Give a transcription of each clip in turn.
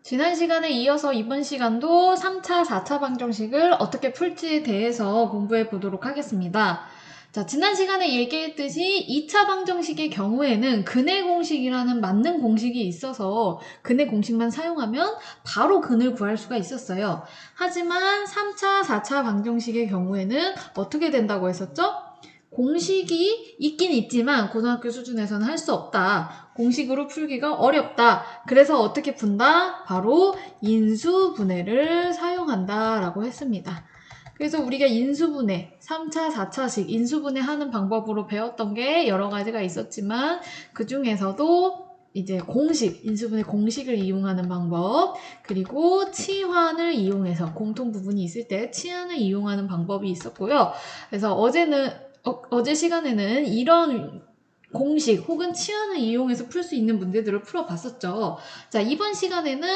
지난 시간에 이어서 이번 시간도 3차, 4차 방정식을 어떻게 풀지에 대해서 공부해 보도록 하겠습니다. 자, 지난 시간에 얘기했듯이 2차 방정식의 경우에는 근의 공식이라는 맞는 공식이 있어서 근의 공식만 사용하면 바로 근을 구할 수가 있었어요. 하지만 3차, 4차 방정식의 경우에는 어떻게 된다고 했었죠? 공식이 있긴 있지만 고등학교 수준에서는 할 수 없다. 공식으로 풀기가 어렵다. 그래서 어떻게 푼다? 바로 인수분해를 사용한다 라고 했습니다. 그래서 우리가 인수분해, 3차, 4차식 인수분해 하는 방법으로 배웠던 게 여러 가지가 있었지만 그 중에서도 이제 공식, 인수분해 공식을 이용하는 방법, 그리고 치환을 이용해서 공통 부분이 있을 때 치환을 이용하는 방법이 있었고요. 그래서 어제 시간에는 이런 공식 혹은 치환을 이용해서 풀 수 있는 문제들을 풀어봤었죠. 자, 이번 시간에는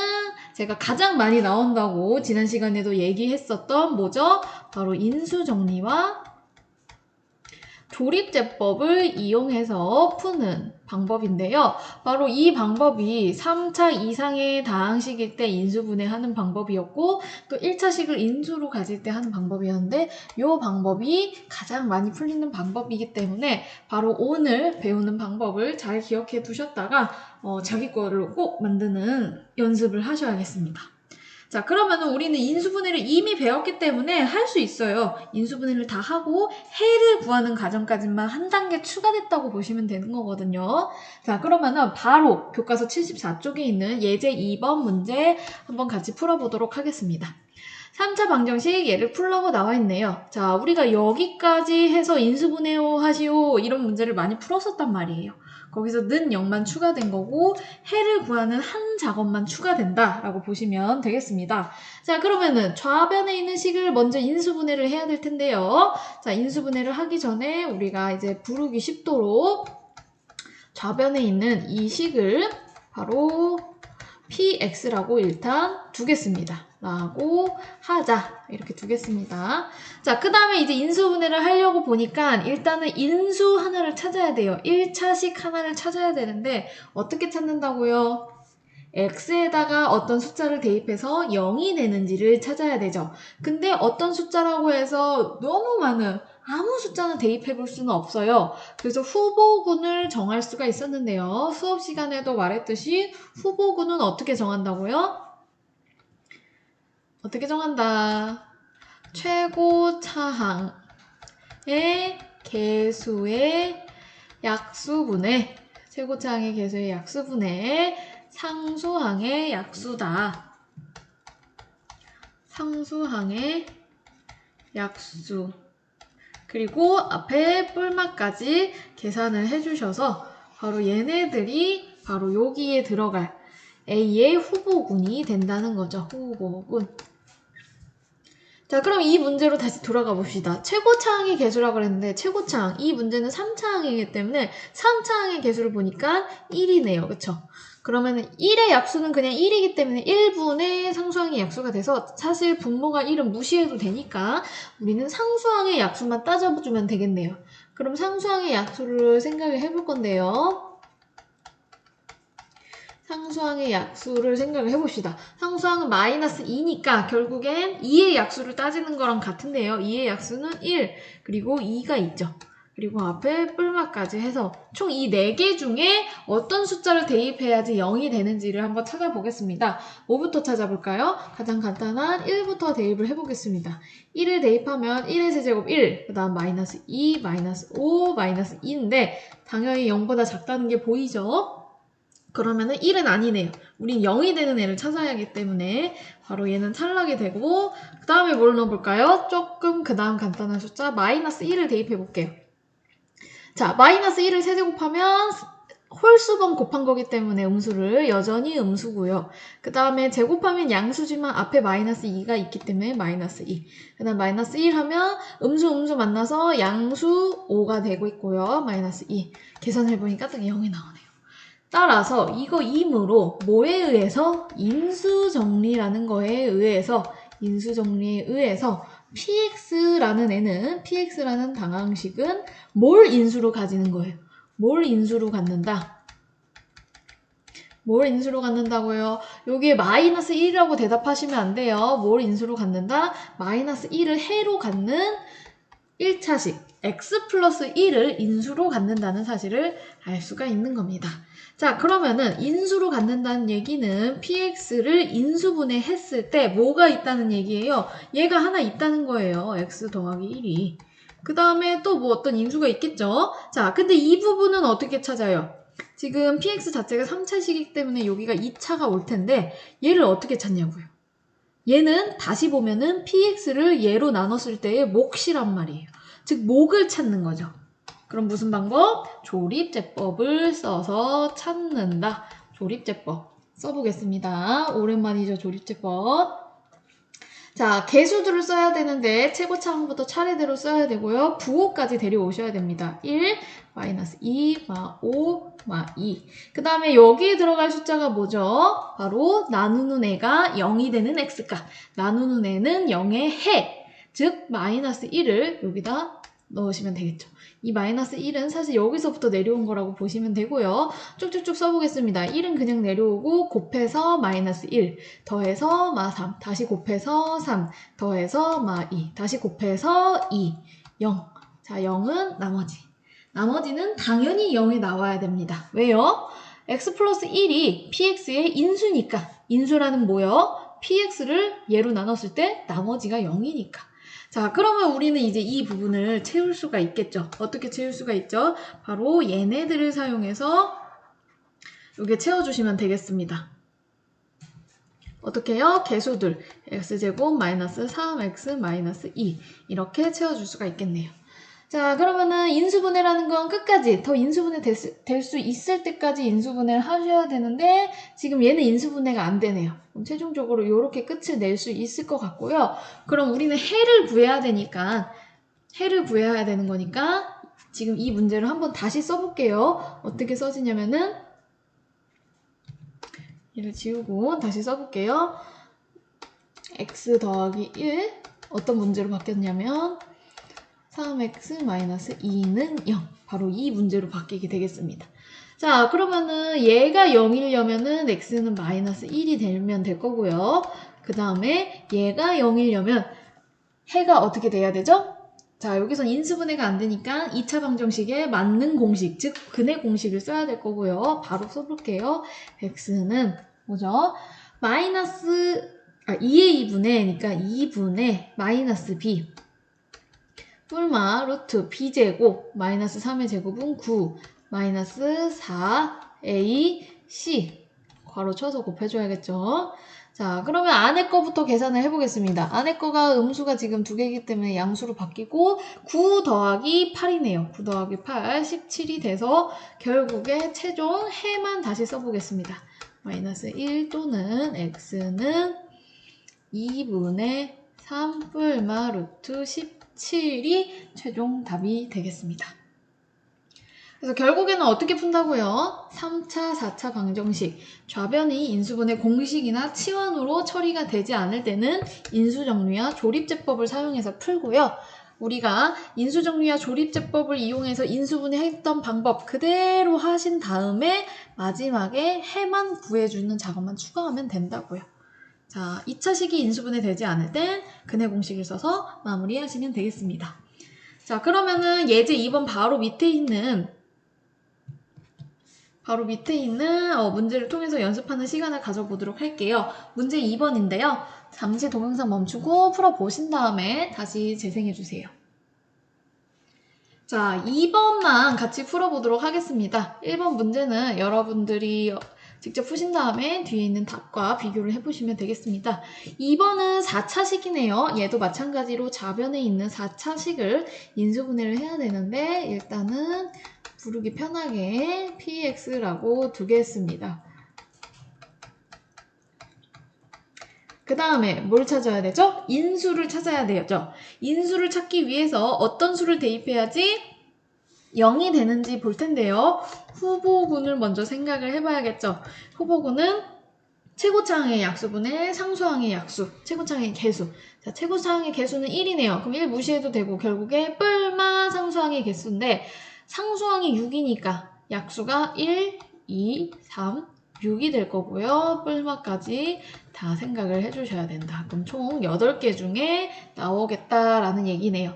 제가 가장 많이 나온다고 지난 시간에도 얘기했었던 뭐죠? 바로 인수정리와 조립제법을 이용해서 푸는 방법인데요. 바로 이 방법이 3차 이상의 다항식일 때 인수분해하는 방법이었고 또 1차식을 인수로 가질 때 하는 방법이었는데 이 방법이 가장 많이 풀리는 방법이기 때문에 바로 오늘 배우는 방법을 잘 기억해 두셨다가 자기 거를 꼭 만드는 연습을 하셔야겠습니다. 자, 그러면은 우리는 인수분해를 이미 배웠기 때문에 할 수 있어요. 인수분해를 다 하고 해를 구하는 과정까지만 한 단계 추가됐다고 보시면 되는 거거든요. 자, 그러면은 바로 교과서 74쪽에 있는 예제 2번 문제 한번 같이 풀어보도록 하겠습니다. 3차 방정식 예를 풀라고 나와 있네요. 자, 우리가 여기까지 해서 인수분해요 하시오 이런 문제를 많이 풀었었단 말이에요. 거기서 는 0만 추가된 거고 해를 구하는 한 작업만 추가된다 라고 보시면 되겠습니다. 자, 그러면은 좌변에 있는 식을 먼저 인수분해를 해야 될 텐데요. 자, 인수분해를 하기 전에 우리가 이제 부르기 쉽도록 좌변에 있는 이 식을 바로 px라고 일단 두겠습니다. 라고 하자. 이렇게 두겠습니다. 자, 그 다음에 이제 인수분해를 하려고 보니까 일단은 인수 하나를 찾아야 돼요. 1차식 하나를 찾아야 되는데 어떻게 찾는다고요? x에다가 어떤 숫자를 대입해서 0이 되는지를 찾아야 되죠. 근데 어떤 숫자라고 해서 너무 많은 아무 숫자는 대입해 볼 수는 없어요. 그래서 후보군을 정할 수가 있었는데요. 수업 시간에도 말했듯이 후보군은 어떻게 정한다고요? 어떻게 정한다? 최고 차항의 개수의 약수분의 최고 차항의 개수의 약수분의 상수항의 약수다. 상수항의 약수. 그리고 앞에 뿔마까지 계산을 해주셔서 바로 얘네들이 바로 여기에 들어갈 A의 후보군이 된다는 거죠. 후보군. 자, 그럼 이 문제로 다시 돌아가 봅시다. 최고차항의 개수라고 그랬는데 최고차항, 이 문제는 3차항이기 때문에 3차항의 개수를 보니까 1이네요. 그쵸? 그러면 1의 약수는 그냥 1이기 때문에 1분의 상수항의 약수가 돼서 사실 분모가 1은 무시해도 되니까 우리는 상수항의 약수만 따져주면 되겠네요. 그럼 상수항의 약수를 생각을 해볼 건데요. 상수항의 약수를 생각을 해봅시다. 상수항은 마이너스 2니까 결국엔 2의 약수를 따지는 거랑 같은데요. 2의 약수는 1, 그리고 2가 있죠. 그리고 앞에 뿔마까지 해서 총 이 4개 중에 어떤 숫자를 대입해야지 0이 되는지를 한번 찾아보겠습니다. 뭐부터 찾아볼까요? 가장 간단한 1부터 대입을 해보겠습니다. 1을 대입하면 1의 세제곱 1, 그 다음 마이너스 2, 마이너스 5, 마이너스 2인데 당연히 0보다 작다는 게 보이죠? 그러면은 1은 아니네요. 우린 0이 되는 애를 찾아야 하기 때문에 바로 얘는 탈락이 되고 그 다음에 뭘 넣어볼까요? 조금 그 다음 간단한 숫자 마이너스 1을 대입해 볼게요. 자, 마이너스 1을 세제곱하면 홀수번 곱한 거기 때문에 음수를 여전히 음수고요. 그 다음에 제곱하면 양수지만 앞에 마이너스 2가 있기 때문에 마이너스 2. 그 다음 마이너스 1 하면 음수 만나서 양수 5가 되고 있고요. 마이너스 2. 계산해보니까 딱 0이 나오네요. 따라서 이거 임으로 뭐에 의해서? 인수정리라는 거에 의해서 px라는 애는 px라는 방정식은 뭘 인수로 가지는 거예요? 뭘 인수로 갖는다? 뭘 인수로 갖는다고요? 여기에 마이너스 1이라고 대답하시면 안 돼요. 뭘 인수로 갖는다? 마이너스 1을 해로 갖는 1차식 x 플러스 1을 인수로 갖는다는 사실을 알 수가 있는 겁니다. 자, 그러면은 인수로 갖는다는 얘기는 px를 인수분해 했을 때 뭐가 있다는 얘기예요? 얘가 하나 있다는 거예요. x 더하기 1이. 그 다음에 또 뭐 어떤 인수가 있겠죠? 자, 근데 이 부분은 어떻게 찾아요? 지금 px 자체가 3차식이기 때문에 여기가 2차가 올 텐데 얘를 어떻게 찾냐고요? 얘는 다시 보면은 px를 얘로 나눴을 때의 몫이란 말이에요. 즉 몫을 찾는 거죠. 그럼 무슨 방법? 조립제법을 써서 찾는다. 조립제법 써보겠습니다. 오랜만이죠, 조립제법. 자, 개수들을 써야 되는데 최고차항부터 차례대로 써야 되고요. 부호까지 데려오셔야 됩니다. 1, 마이너스 2, 마 5, 마 2. 그 다음에 여기에 들어갈 숫자가 뭐죠? 바로 나누는 애가 0이 되는 x값. 나누는 애는 0의 해. 즉 마이너스 1을 여기다 넣으시면 되겠죠. 이 마이너스 1은 사실 여기서부터 내려온 거라고 보시면 되고요. 쭉쭉쭉 써보겠습니다. 1은 그냥 내려오고 곱해서 마이너스 1, 더해서 마 3, 다시 곱해서 3, 더해서 마 2, 다시 곱해서 2, 0. 자, 0은 나머지. 나머지는 당연히 0이 나와야 됩니다. 왜요? x 플러스 1이 px의 인수니까. 인수라는 뭐요? px를 얘로 나눴을 때 나머지가 0이니까. 자, 그러면 우리는 이제 이 부분을 채울 수가 있겠죠. 어떻게 채울 수가 있죠? 바로 얘네들을 사용해서 여기에 채워주시면 되겠습니다. 어떻게 해요? 개수들 x제곱 마이너스 3x 마이너스 2 이렇게 채워줄 수가 있겠네요. 자, 그러면은 인수분해라는 건 끝까지 더 인수분해 될 수 있을 때까지 인수분해를 하셔야 되는데 지금 얘는 인수분해가 안 되네요. 그럼 최종적으로 이렇게 끝을 낼 수 있을 것 같고요. 그럼 우리는 해를 구해야 되니까 해를 구해야 되는 거니까 지금 이 문제를 한번 다시 써볼게요. 어떻게 써지냐면은 얘를 지우고 다시 써볼게요. x 더하기 1 어떤 문제로 바뀌었냐면 3x-2는 0. 바로 이 문제로 바뀌게 되겠습니다. 자, 그러면은 얘가 0이려면은 x는 마이너스 1이 되면 될 거고요. 그 다음에 얘가 0이려면 해가 어떻게 돼야 되죠? 자, 여기선 인수분해가 안 되니까 2차 방정식에 맞는 공식, 즉 근의 공식을 써야 될 거고요. 바로 써볼게요. x는 뭐죠? 마이너스 2의 2분의 그러니까 2분의 마이너스 b 뿔마 루트 b제곱 마이너스 3의 제곱은 9 마이너스 4ac 괄호 쳐서 곱해줘야겠죠. 자, 그러면 안에 거부터 계산을 해보겠습니다. 안에 거가 음수가 지금 2개이기 때문에 양수로 바뀌고 9 더하기 8이네요. 9 더하기 8, 17이 돼서 결국에 최종 해만 다시 써보겠습니다. 마이너스 1 또는 x는 2분의 3 뿔마 루트 17이 최종 답이 되겠습니다. 그래서 결국에는 어떻게 푼다고요? 3차, 4차 방정식, 좌변이 인수분해 공식이나 치환으로 처리가 되지 않을 때는 인수정리와 조립제법을 사용해서 풀고요. 우리가 인수정리와 조립제법을 이용해서 인수분해했던 방법 그대로 하신 다음에 마지막에 해만 구해주는 작업만 추가하면 된다고요. 자, 2차식이 인수분해 되지 않을 땐 근해 공식을 써서 마무리하시면 되겠습니다. 자, 그러면은 예제 2번 바로 밑에 있는 문제를 통해서 연습하는 시간을 가져보도록 할게요. 문제 2번인데요. 잠시 동영상 멈추고 풀어보신 다음에 다시 재생해주세요. 자, 2번만 같이 풀어보도록 하겠습니다. 1번 문제는 여러분들이 직접 푸신 다음에 뒤에 있는 답과 비교를 해보시면 되겠습니다. 2번은 4차식이네요. 얘도 마찬가지로 좌변에 있는 4차식을 인수분해를 해야 되는데 일단은 부르기 편하게 px라고 두겠습니다. 그 다음에 뭘 찾아야 되죠? 인수를 찾아야 되죠. 인수를 찾기 위해서 어떤 수를 대입해야지 0이 되는지 볼 텐데요. 후보군을 먼저 생각을 해봐야겠죠. 후보군은 최고차항의 약수분의 상수항의 약수, 최고차항의 개수. 자, 최고차항의 개수는 1이네요. 그럼 1 무시해도 되고 결국에 뿔마 상수항의 개수인데 상수항이 6이니까 약수가 1, 2, 3, 6이 될 거고요. 뿔마까지 다 생각을 해주셔야 된다. 그럼 총 8개 중에 나오겠다라는 얘기네요.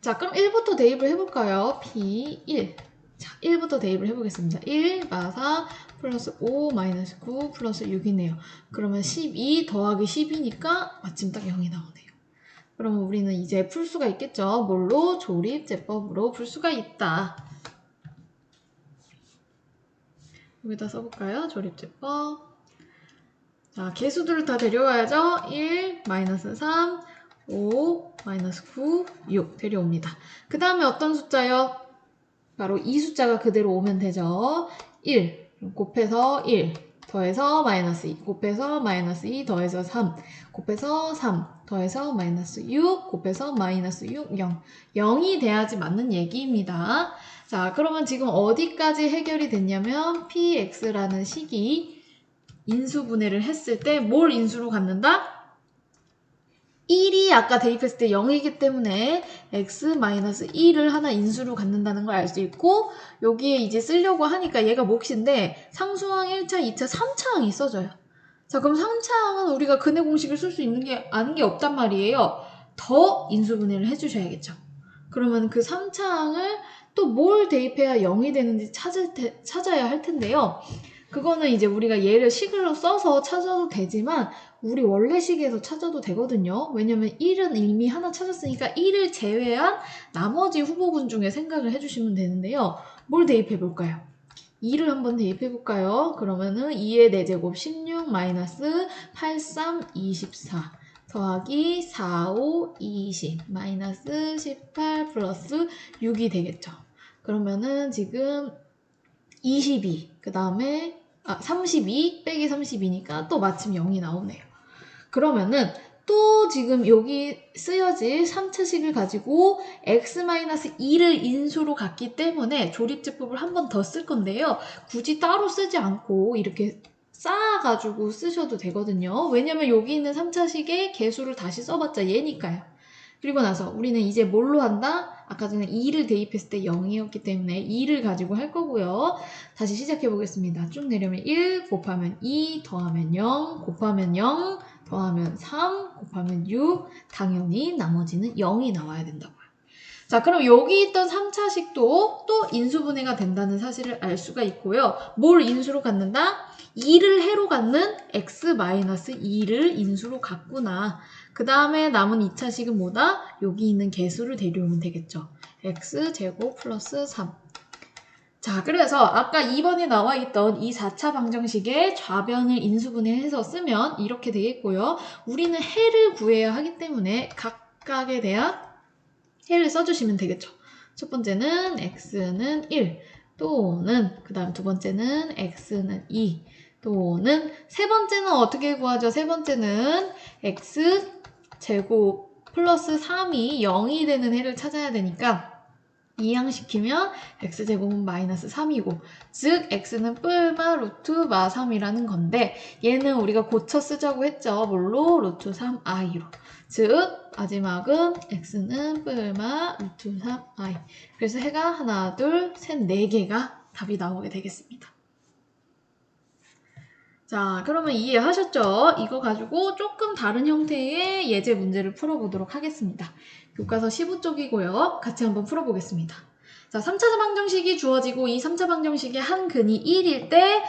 자, 그럼 1부터 대입을 해볼까요? P1. 자, 1부터 대입을 해보겠습니다. 1 마사 플러스 5 마이너스 9 플러스 6이네요. 그러면 12 더하기 10이니까 마침 딱 0이 나오네요. 그러면 우리는 이제 풀 수가 있겠죠? 뭘로? 조립제법으로 풀 수가 있다. 여기다 써볼까요? 조립제법. 자, 개수들을 다 데려와야죠. 1, 마이너스 3, 5, 마이너스 9, 6 데려옵니다. 그 다음에 어떤 숫자요? 바로 이 숫자가 그대로 오면 되죠. 1 곱해서 1 더해서 마이너스 2 곱해서 마이너스 2 더해서 3 곱해서 3 더해서 마이너스 6 곱해서 마이너스 6, 0 0이 돼야지 맞는 얘기입니다. 자, 그러면 지금 어디까지 해결이 됐냐면 px라는 식이 인수분해를 했을 때 뭘 인수로 갖는다? 1이 아까 대입했을 때 0이기 때문에 x-1을 하나 인수로 갖는다는 걸 알 수 있고 여기에 이제 쓰려고 하니까 얘가 몫인데 상수항 1차, 2차, 3차항이 써져요. 자, 그럼 3차항은 우리가 근해 공식을 쓸 수 있는 게 아는 게 없단 말이에요. 더 인수분해를 해주셔야겠죠. 그러면 그 3차항을 또 뭘 대입해야 0이 되는지 찾아야 할 텐데요. 그거는 이제 우리가 얘를 식으로 써서 찾아도 되지만 우리 원래 식에서 찾아도 되거든요. 왜냐면 1은 이미 하나 찾았으니까 1을 제외한 나머지 후보군 중에 생각을 해주시면 되는데요. 뭘 대입해볼까요? 2를 한번 대입해볼까요? 그러면은 2의 4제곱 16 마이너스 83 24 더하기 4, 5, 20 마이너스 18 플러스 6이 되겠죠. 그러면은 지금 22, 그 다음에 32 빼기 32니까 또 마침 0이 나오네요. 그러면은 또 지금 여기 쓰여질 3차식을 가지고 x-2를 인수로 갖기 때문에 조립제법을 한 번 더 쓸 건데요. 굳이 따로 쓰지 않고 이렇게 쌓아가지고 쓰셔도 되거든요. 왜냐면 여기 있는 3차식의 개수를 다시 써봤자 얘니까요. 그리고 나서 우리는 이제 뭘로 한다? 아까 전에 2를 대입했을 때 0이었기 때문에 2를 가지고 할 거고요. 다시 시작해 보겠습니다. 쭉 내려면 1 곱하면 2 더하면 0 곱하면 0 더하면 3 곱하면 6 당연히 나머지는 0이 나와야 된다고요. 자, 그럼 여기 있던 3차식도 또 인수분해가 된다는 사실을 알 수가 있고요. 뭘 인수로 갖는다? 2를 해로 갖는 x-2를 인수로 갖구나. 그 다음에 남은 2차식은 뭐다? 여기 있는 개수를 데려오면 되겠죠. x제곱 플러스 3. 자, 그래서 아까 2번에 나와 있던 이 4차 방정식의 좌변을 인수분해해서 쓰면 이렇게 되겠고요. 우리는 해를 구해야 하기 때문에 각각에 대한 해를 써주시면 되겠죠. 첫 번째는 x는 1 또는 그 다음 두 번째는 x는 2 또는 세 번째는 어떻게 구하죠? 세 번째는 x제곱 플러스 3이 0이 되는 해를 찾아야 되니까 이항시키면 x제곱은 마이너스 3이고 즉 x는 뿔마 루트 마 3이라는 건데 얘는 우리가 고쳐 쓰자고 했죠. 뭘로? 루트 3i로. 즉 마지막은 x는 뿔마 루트 3i. 그래서 해가 하나, 둘, 셋, 4개가 답이 나오게 되겠습니다. 자, 그러면 이해하셨죠? 이거 가지고 조금 다른 형태의 예제 문제를 풀어보도록 하겠습니다. 교과서 15쪽이고요. 같이 한번 풀어보겠습니다. 자, 3차 방정식이 주어지고 이 3차 방정식의 한 근이 1일 때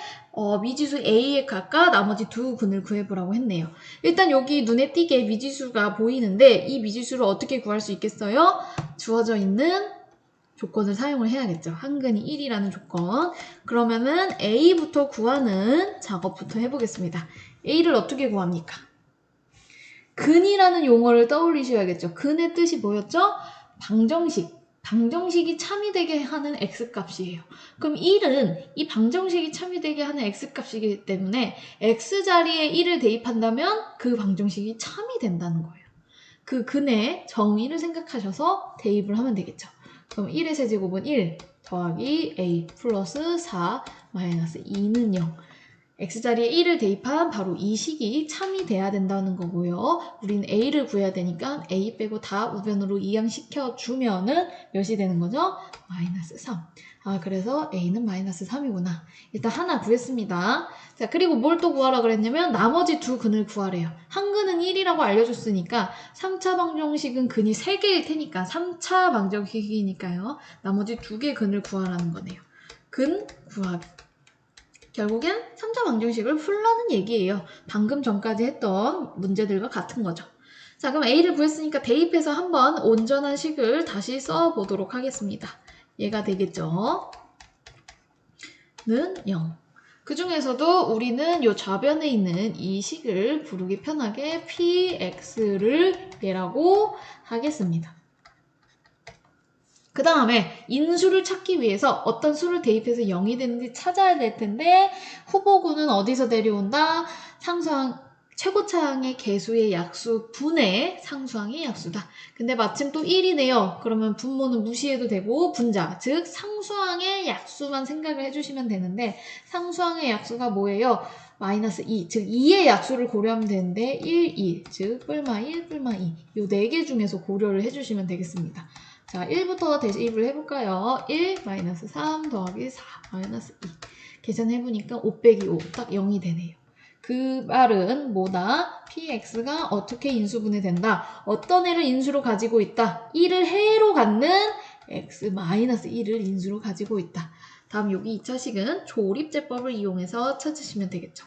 미지수 A의 값과 나머지 두 근을 구해보라고 했네요. 일단 여기 눈에 띄게 미지수가 보이는데 이 미지수를 어떻게 구할 수 있겠어요? 주어져 있는 조건을 사용을 해야겠죠. 한 근이 1이라는 조건. 그러면은 A부터 구하는 작업부터 해보겠습니다. A를 어떻게 구합니까? 근이라는 용어를 떠올리셔야겠죠. 근의 뜻이 뭐였죠? 방정식. 방정식이 참이 되게 하는 x값이에요. 그럼 1은 이 방정식이 참이 되게 하는 x값이기 때문에 x자리에 1을 대입한다면 그 방정식이 참이 된다는 거예요. 그 근의 정의를 생각하셔서 대입을 하면 되겠죠. 그럼 1의 세제곱은 1 더하기 a 플러스 4 마이너스 2는 0. x자리에 1을 대입한 바로 이 식이 참이 돼야 된다는 거고요. 우리는 a를 구해야 되니까 a 빼고 다 우변으로 이항시켜주면은 몇이 되는 거죠? 마이너스 3. 그래서 a는 마이너스 3이구나. 일단 하나 구했습니다. 자, 그리고 뭘 또 구하라 그랬냐면 나머지 두 근을 구하래요. 한 근은 1이라고 알려줬으니까 3차 방정식은 근이 3개일 테니까 3차 방정식이니까요. 나머지 두 개 근을 구하라는 거네요. 근 구하기. 결국엔 3차 방정식을 풀라는 얘기예요. 방금 전까지 했던 문제들과 같은 거죠. 자, 그럼 a를 구했으니까 대입해서 한번 온전한 식을 다시 써보도록 하겠습니다. 얘가 되겠죠? 는 0. 그 중에서도 우리는 요 좌변에 있는 이 식을 부르기 편하게 px를 얘라고 하겠습니다. 그 다음에 인수를 찾기 위해서 어떤 수를 대입해서 0이 되는지 찾아야 될 텐데 후보군은 어디서 데려온다? 상수항 최고차항의 개수의 약수 분의 상수항의 약수다. 근데 마침 또 1이네요. 그러면 분모는 무시해도 되고 분자, 즉 상수항의 약수만 생각을 해주시면 되는데 상수항의 약수가 뭐예요? 마이너스 2, 즉 2의 약수를 고려하면 되는데 1, 2, 즉 뿔마 1, 뿔마 2 이 4개 중에서 고려를 해주시면 되겠습니다. 자, 1부터 대입을 해볼까요? 1, 마이너스 3 더하기 4, 마이너스 2 계산해보니까 5 빼기 5, 딱 0이 되네요. 그 말은 뭐다? px가 어떻게 인수분해 된다? 어떤 애를 인수로 가지고 있다? 1을 해로 갖는 x 마이너스 1을 인수로 가지고 있다. 다음 여기 2차식은 조립제법을 이용해서 찾으시면 되겠죠.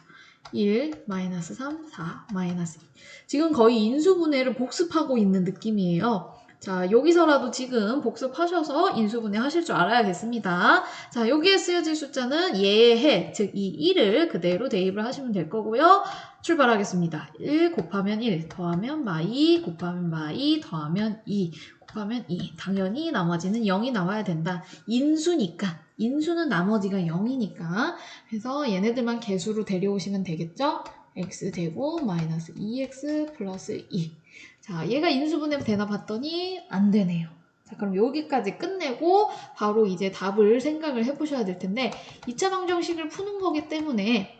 1, 마이너스 3, 4, 마이너스 2. 지금 거의 인수분해를 복습하고 있는 느낌이에요. 자, 여기서라도 지금 복습하셔서 인수분해 하실 줄 알아야겠습니다. 자, 여기에 쓰여질 숫자는 예해, 즉 이 1을 그대로 대입을 하시면 될 거고요. 출발하겠습니다. 1 곱하면 1, 더하면 마2, 곱하면 마2, 더하면 2, 곱하면 2. 당연히 나머지는 0이 나와야 된다. 인수니까, 인수는 나머지가 0이니까. 그래서 얘네들만 개수로 데려오시면 되겠죠? x 제곱 마이너스 2x 플러스 2. 자, 얘가 인수분해 되나 봤더니 안 되네요. 자, 그럼 여기까지 끝내고 바로 이제 답을 생각을 해보셔야 될 텐데 2차 방정식을 푸는 거기 때문에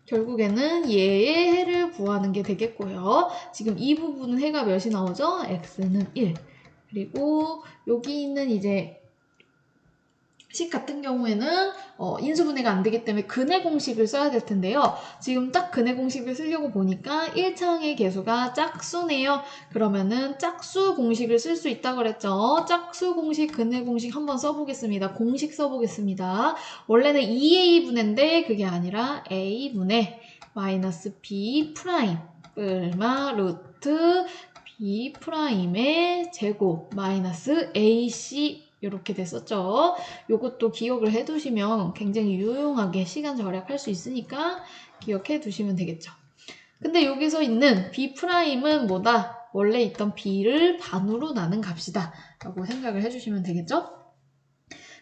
결국에는 얘의 해를 구하는 게 되겠고요. 지금 이 부분은 해가 몇이 나오죠? x는 1. 그리고 여기 있는 이제 식 같은 경우에는 인수분해가 안 되기 때문에 근해 공식을 써야 될 텐데요. 지금 딱 근해 공식을 쓰려고 보니까 1차항의 개수가 짝수네요. 그러면은 짝수 공식을 쓸 수 있다고 그랬죠. 짝수 공식, 근해 공식 한번 써보겠습니다. 공식 써보겠습니다. 원래는 2a분해인데 그게 아니라 a분의 마이너스 b 프라임 뿔마 루트 b 프라임의 제곱 마이너스 ac 이렇게 됐었죠. 요것도 기억을 해두시면 굉장히 유용하게 시간 절약할 수 있으니까 기억해 두시면 되겠죠. 근데 여기서 있는 b'은 뭐다? 원래 있던 b를 반으로 나눈 값이다 라고 생각을 해주시면 되겠죠.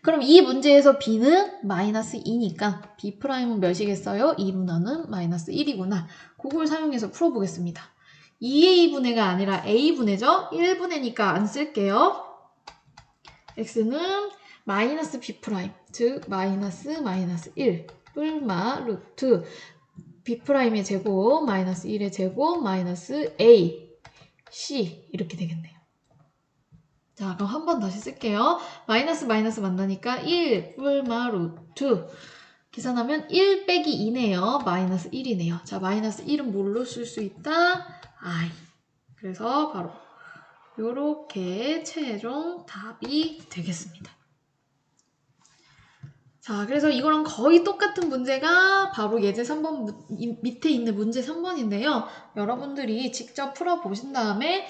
그럼 이 문제에서 b는 마이너스 2니까 b'은 몇이겠어요? 2로 나눈 마이너스 1이구나. 그걸 사용해서 풀어보겠습니다. 2a분해가 아니라 a분해죠? 1분해니까 안 쓸게요. x는 마이너스 b', 즉 마이너스 1 뿔마 루트 b'의 제곱 마이너스 1의 제곱 마이너스 a c 이렇게 되겠네요. 자, 그럼 한 번 다시 쓸게요. 마이너스 마이너스 만나니까 1 뿔마 루트 계산하면 1 빼기 2네요. 마이너스 1이네요. 자, 마이너스 1은 뭘로 쓸 수 있다? i. 그래서 바로 요렇게 최종 답이 되겠습니다. 자, 그래서 이거랑 거의 똑같은 문제가 바로 예제 3번 밑에 있는 문제 3번인데요. 여러분들이 직접 풀어보신 다음에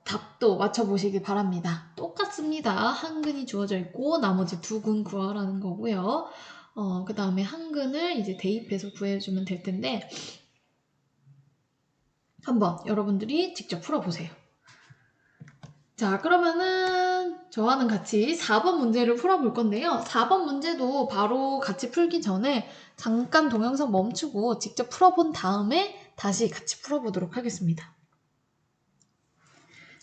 답도 맞춰보시길 바랍니다. 똑같습니다. 한 근이 주어져 있고 나머지 두 근 구하라는 거고요. 그 다음에 한 근을 이제 대입해서 구해주면 될 텐데 한번 여러분들이 직접 풀어보세요. 자, 그러면은 저와는 같이 4번 문제를 풀어볼 건데요. 4번 문제도 바로 같이 풀기 전에 잠깐 동영상 멈추고 직접 풀어본 다음에 다시 같이 풀어보도록 하겠습니다.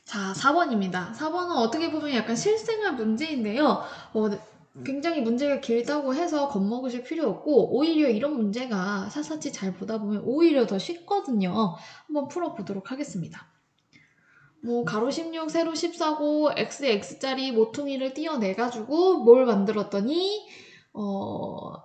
자, 4번입니다. 4번은 어떻게 보면 약간 실생활 문제인데요. 굉장히 문제가 길다고 해서 겁먹으실 필요 없고 오히려 이런 문제가 샅샅이 잘 보다 보면 오히려 더 쉽거든요. 한번 풀어보도록 하겠습니다. 뭐 가로 16, 세로 14고 x에 x짜리 모퉁이를 띄어내가지고 뭘 만들었더니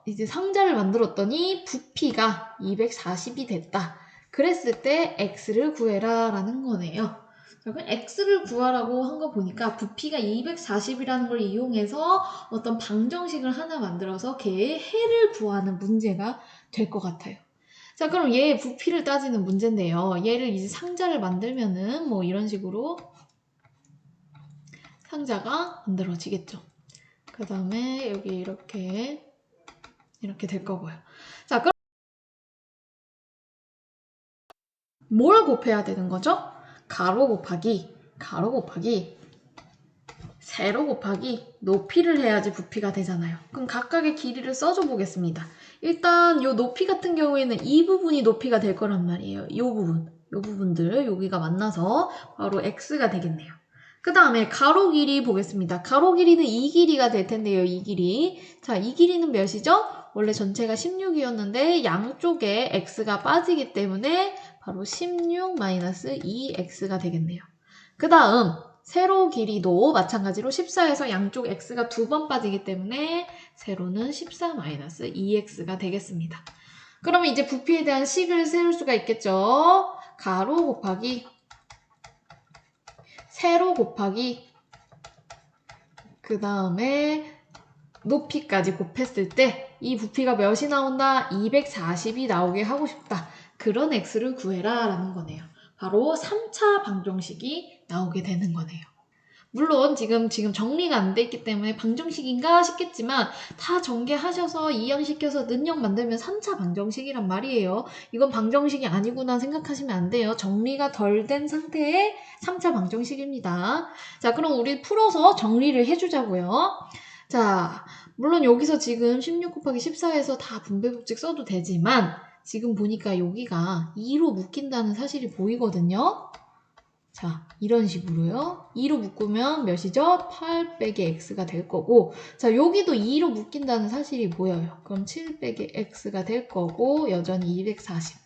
이제 상자를 만들었더니 부피가 240이 됐다. 그랬을 때 x를 구해라 라는 거네요. 자, 그럼 x를 구하라고 한 거 보니까 부피가 240이라는 걸 이용해서 어떤 방정식을 하나 만들어서 걔의 해를 구하는 문제가 될 것 같아요. 자, 그럼 얘의 부피를 따지는 문제인데요. 얘를 이제 상자를 만들면은 뭐 이런 식으로 상자가 만들어지겠죠. 그 다음에 여기 이렇게 될 거고요. 자, 그럼 뭘 곱해야 되는 거죠? 가로 곱하기 세로 곱하기 높이를 해야지 부피가 되잖아요. 그럼 각각의 길이를 써줘 보겠습니다. 일단 요 높이 같은 경우에는 이 부분이 높이가 될 거란 말이에요. 요 부분들 여기가 만나서 바로 x가 되겠네요. 그 다음에 가로 길이 보겠습니다. 가로 길이는 이 길이가 될 텐데요. 이 길이. 자, 이 길이는 몇이죠? 원래 전체가 16이었는데 양쪽에 x가 빠지기 때문에 바로 16-2x가 되겠네요. 그 다음 세로 길이도 마찬가지로 14에서 양쪽 x가 2번 빠지기 때문에 세로는 14-2x가 되겠습니다. 그러면 이제 부피에 대한 식을 세울 수가 있겠죠. 가로 곱하기 세로 곱하기 그 다음에 높이까지 곱했을 때 이 부피가 몇이 나온다? 240이 나오게 하고 싶다. 그런 x를 구해라 라는 거네요. 바로 3차 방정식이 나오게 되는 거네요. 물론 지금 정리가 안 돼 있기 때문에 방정식인가 싶겠지만 다 전개하셔서 이항시켜서 능력 만들면 3차 방정식이란 말이에요. 이건 방정식이 아니구나 생각하시면 안 돼요. 정리가 덜 된 상태의 3차 방정식입니다. 자, 그럼 우리 풀어서 정리를 해주자고요. 자, 물론 여기서 지금 16 곱하기 14에서 다 분배법칙 써도 되지만 지금 보니까 여기가 2로 묶인다는 사실이 보이거든요. 자, 이런 식으로요. 2로 묶으면 몇이죠? 8 빼기 x가 될 거고, 자, 여기도 2로 묶인다는 사실이 보여요. 그럼 7 빼기 x가 될 거고, 여전히 240.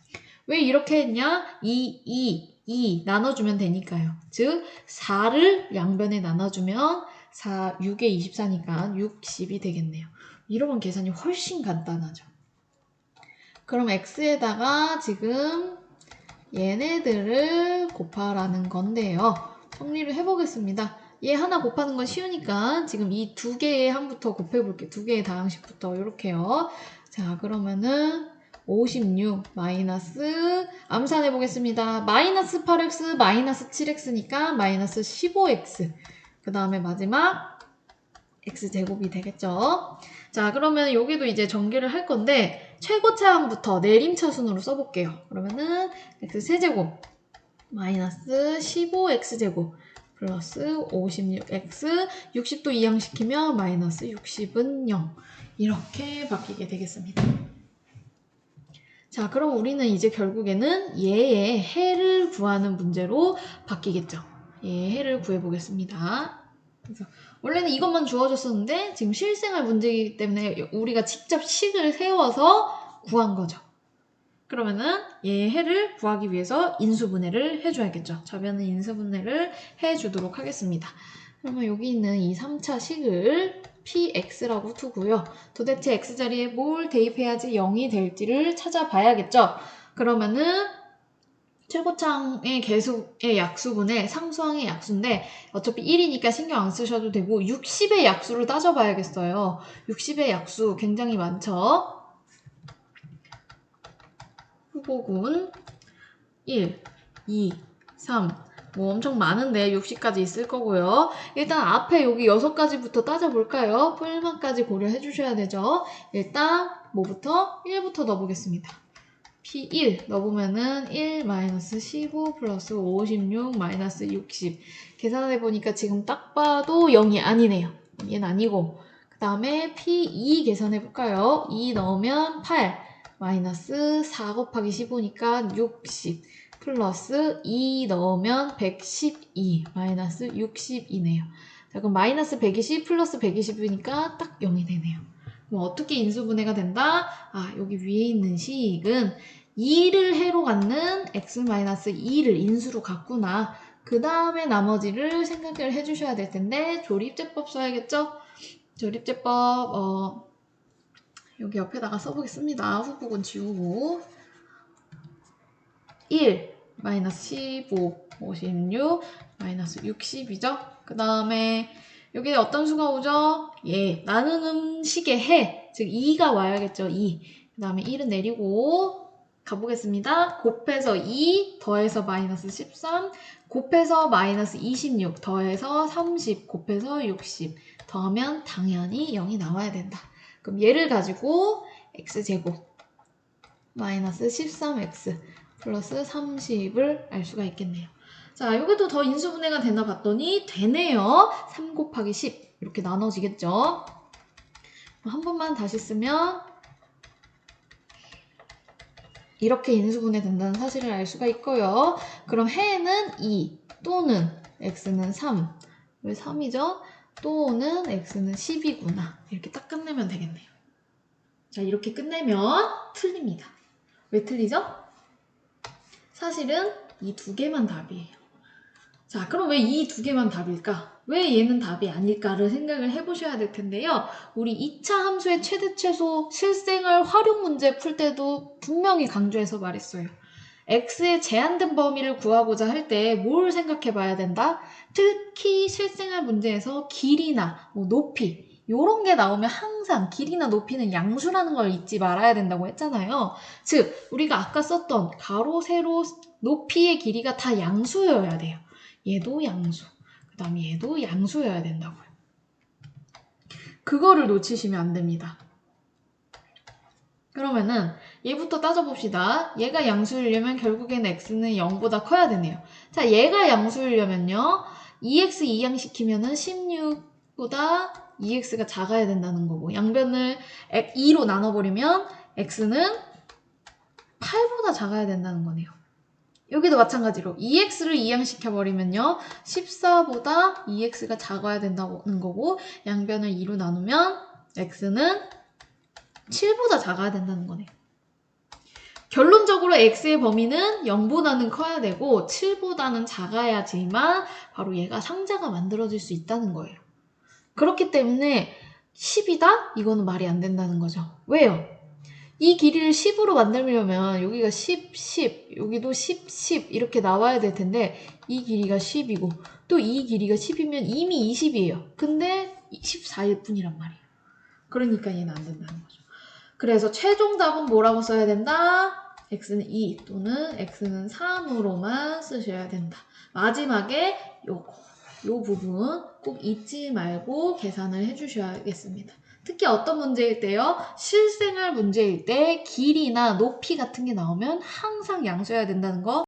왜 이렇게 했냐? 2 나눠주면 되니까요. 즉, 4를 양변에 나눠주면 6에 24니까 60이 되겠네요. 이러면 계산이 훨씬 간단하죠. 그럼 x에다가 지금 얘네들을 곱하라는 건데요. 정리를 해보겠습니다. 얘 하나 곱하는 건 쉬우니까 지금 이 두 개의 항부터 곱해볼게요. 두 개의 다항식부터 이렇게요. 자, 그러면은 56 마이너스 암산해보겠습니다. 마이너스 8x 마이너스 7x니까 마이너스 15x 그 다음에 마지막 x제곱이 되겠죠. 자, 그러면 여기도 이제 전개를 할 건데 최고차항부터 내림차순으로 써볼게요. 그러면은 x세제곱 마이너스 15x제곱 플러스 56x 60도 이항시키면 마이너스 60은 0 이렇게 바뀌게 되겠습니다. 자, 그럼 우리는 이제 결국에는 얘의 해를 구하는 문제로 바뀌겠죠. 얘의 해를 구해보겠습니다. 그래서 원래는 이것만 주어졌었는데 지금 실생활 문제이기 때문에 우리가 직접 식을 세워서 구한 거죠. 그러면은 얘의 해를 구하기 위해서 인수분해를 해줘야겠죠. 저변은 인수분해를 해주도록 하겠습니다. 그러면 여기 있는 이 3차 식을 px라고 두고요. 도대체 x자리에 뭘 대입해야지 0이 될지를 찾아봐야겠죠. 그러면은 최고창의 개수의 약수분의 상수항의 약수인데 어차피 1이니까 신경 안 쓰셔도 되고 60의 약수를 따져봐야겠어요. 60의 약수 굉장히 많죠. 후보군 1, 2, 3 뭐 엄청 많은데 60까지 있을 거고요. 일단 앞에 여기 6가지부터 따져볼까요? 뿔만까지 고려해 주셔야 되죠. 일단 뭐부터? 1부터 넣어보겠습니다. P1 넣어보면은 1-15 플러스 56-60 계산해보니까 지금 딱 봐도 0이 아니네요. 얘는 아니고 그 다음에 P2 계산해볼까요? 2 넣으면 8 마이너스 4 곱하기 15니까 60 플러스 2 넣으면 112 마이너스 60이네요. 자, 그럼 마이너스 120 플러스 120이니까 딱 0이 되네요. 그럼 어떻게 인수분해가 된다? 아, 여기 위에 있는 식은 2를 해로 갖는 x-2를 인수로 갖구나. 그 다음에 나머지를 생각을 해주셔야 될 텐데 조립제법 써야겠죠? 조립제법 여기 옆에다가 써보겠습니다. 후보군 지우고 1 마이너스 15 56 마이너스 60이죠? 그 다음에 여기 어떤 수가 오죠? 예, 나누는 식의 해, 즉 2가 와야겠죠. 2. 그 다음에 1은 내리고 가보겠습니다. 곱해서 2 더해서 마이너스 13 곱해서 마이너스 26 더해서 30 곱해서 60 더하면 당연히 0이 나와야 된다. 그럼 얘를 가지고 x제곱 마이너스 13x 플러스 30을 알 수가 있겠네요. 자, 여기도 더 인수분해가 되나 봤더니 되네요. 3 곱하기 10 이렇게 나눠지겠죠. 한 번만 다시 쓰면 이렇게 인수분해 된다는 사실을 알 수가 있고요. 그럼 해는 2 또는 x는 3. 왜 3이죠? 또는 x는 10이구나. 이렇게 딱 끝내면 되겠네요. 자, 이렇게 끝내면 틀립니다. 왜 틀리죠? 사실은 이 두 개만 답이에요. 자, 그럼 왜 이 두 개만 답일까? 왜 얘는 답이 아닐까를 생각을 해보셔야 될 텐데요. 우리 2차 함수의 최대 최소 실생활 활용 문제 풀 때도 분명히 강조해서 말했어요. x의 제한된 범위를 구하고자 할 때 뭘 생각해 봐야 된다? 특히 실생활 문제에서 길이나 높이 요런 게 나오면 항상 길이나 높이는 양수라는 걸 잊지 말아야 된다고 했잖아요. 즉 우리가 아까 썼던 가로, 세로, 높이의 길이가 다 양수여야 돼요. 얘도 양수, 그 다음에 얘도 양수여야 된다고요. 그거를 놓치시면 안 됩니다. 그러면은 얘부터 따져봅시다. 얘가 양수이려면 결국엔 x는 0보다 커야 되네요. 자, 얘가 양수이려면요. 2x 이항시키면은 16보다 2x가 작아야 된다는 거고 양변을 2로 나눠버리면 x는 8보다 작아야 된다는 거네요. 여기도 마찬가지로 2x를 이항시켜버리면요. 14보다 2x가 작아야 된다는 거고 양변을 2로 나누면 x는 7보다 작아야 된다는 거네요. 결론적으로 x의 범위는 0보다는 커야 되고 7보다는 작아야지만 바로 얘가 상자가 만들어질 수 있다는 거예요. 그렇기 때문에 10이다? 이거는 말이 안 된다는 거죠. 왜요? 이 길이를 10으로 만들려면 여기가 10, 10, 여기도 10, 10 이렇게 나와야 될 텐데 이 길이가 10이고 또 이 길이가 10이면 이미 20이에요. 근데 14일 뿐이란 말이에요. 그러니까 얘는 안 된다는 거죠. 그래서 최종 답은 뭐라고 써야 된다? x는 2 또는 x는 3으로만 쓰셔야 된다. 마지막에 요 부분 꼭 잊지 말고 계산을 해주셔야겠습니다. 특히 어떤 문제일 때요? 실생활 문제일 때 길이나 높이 같은 게 나오면 항상 양수해야 된다는 거